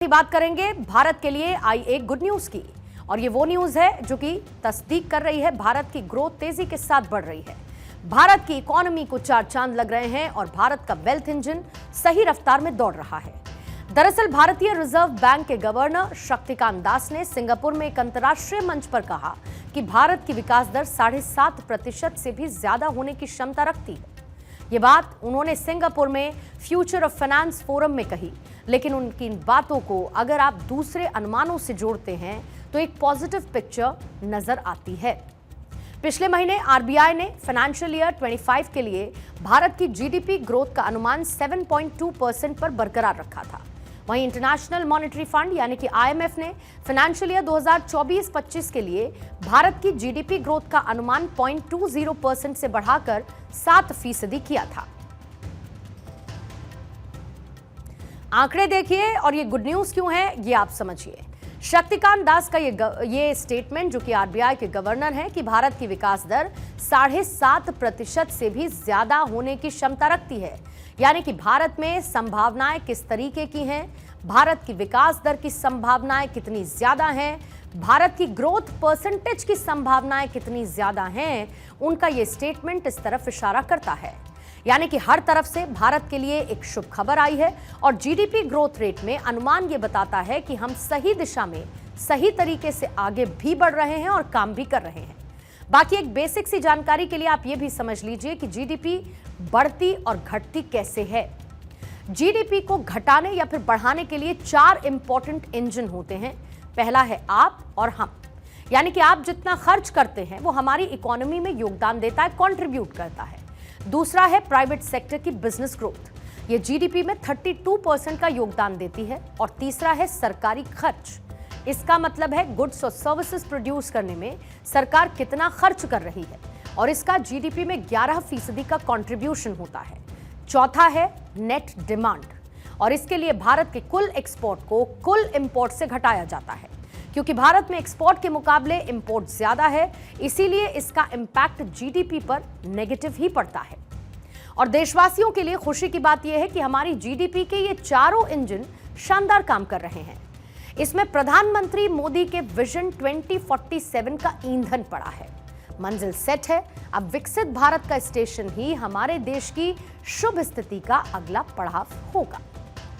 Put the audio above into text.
बात करेंगे भारत के लिए आई एक गुड न्यूज की, और ये वो न्यूज है जो कि तस्दीक कर रही है भारत की ग्रोथ तेजी के साथ बढ़ रही है। भारत की इकोनॉमी को चार चांद लग रहे हैं और भारत का वेल्थ इंजन सही रफ्तार में दौड़ रहा है। दरअसल भारतीय रिजर्व बैंक के गवर्नर शक्तिकांत दास ने सिंगापुर में एक अंतर्राष्ट्रीय मंच पर कहा कि भारत की विकास दर 7.5% से भी ज्यादा होने की क्षमता रखती है। ये बात उन्होंने सिंगापुर में फ्यूचर ऑफ फाइनेंस फोरम में कही, लेकिन उनकी इन बातों को अगर आप दूसरे अनुमानों से जोड़ते हैं तो एक पॉजिटिव पिक्चर नजर आती है। पिछले महीने आरबीआई ने फाइनेंशियल ईयर 25 के लिए भारत की जीडीपी ग्रोथ का अनुमान 7.2% पर बरकरार रखा था। वहीं इंटरनेशनल मॉनेटरी फंड यानी कि आईएमएफ ने फाइनेंशियल ईयर 2024-25 के लिए भारत की जीडीपी ग्रोथ का अनुमान 0.20% से बढ़ाकर 7% किया था। आंकड़े देखिए और ये गुड न्यूज क्यों है ये आप समझिए। शक्तिकांत दास का ये स्टेटमेंट, जो कि आरबीआई के गवर्नर हैं, कि भारत की विकास दर 7.5% से भी ज्यादा होने की क्षमता रखती है, यानी कि भारत में संभावनाएं किस तरीके की हैं, भारत की विकास दर की संभावनाएं कितनी ज्यादा हैं, भारत की ग्रोथ परसेंटेज की संभावनाएं कितनी ज्यादा हैं, उनका ये स्टेटमेंट इस तरफ इशारा करता है। यानी कि हर तरफ से भारत के लिए एक शुभ खबर आई है और जीडीपी ग्रोथ रेट में अनुमान ये बताता है कि हम सही दिशा में सही तरीके से आगे भी बढ़ रहे हैं और काम भी कर रहे हैं। बाकी एक बेसिक सी जानकारी के लिए आप ये भी समझ लीजिए कि जीडीपी बढ़ती और घटती कैसे है। जीडीपी को घटाने या फिर बढ़ाने के लिए 4 इंपॉर्टेंट इंजन होते हैं। पहला है आप और हम, यानी कि आप जितना खर्च करते हैं वो हमारी इकोनॉमी में योगदान देता है, कंट्रीब्यूट करता है। दूसरा है प्राइवेट सेक्टर की बिजनेस ग्रोथ, ये जीडीपी में 32% का योगदान देती है। और तीसरा है सरकारी खर्च, इसका मतलब है गुड्स और सर्विसेज प्रोड्यूस करने में सरकार कितना खर्च कर रही है और इसका जीडीपी में 11% का कंट्रीब्यूशन होता है। चौथा है नेट डिमांड, और इसके लिए भारत के कुल एक्सपोर्ट को कुल इंपोर्ट से घटाया जाता है, क्योंकि भारत में एक्सपोर्ट के मुकाबले इंपोर्ट ज्यादा है, इसीलिए इसका इंपैक्ट जीडीपी पर नेगेटिव ही पड़ता है। और देशवासियों के लिए खुशी की बात यह है कि हमारी जीडीपी के ये चारों इंजन शानदार काम कर रहे हैं। इसमें प्रधानमंत्री मोदी के विजन 2047 का ईंधन पड़ा है। मंजिल सेट है, अब विकसित भारत का स्टेशन ही हमारे देश की शुभ स्थिति का अगला पड़ाव होगा।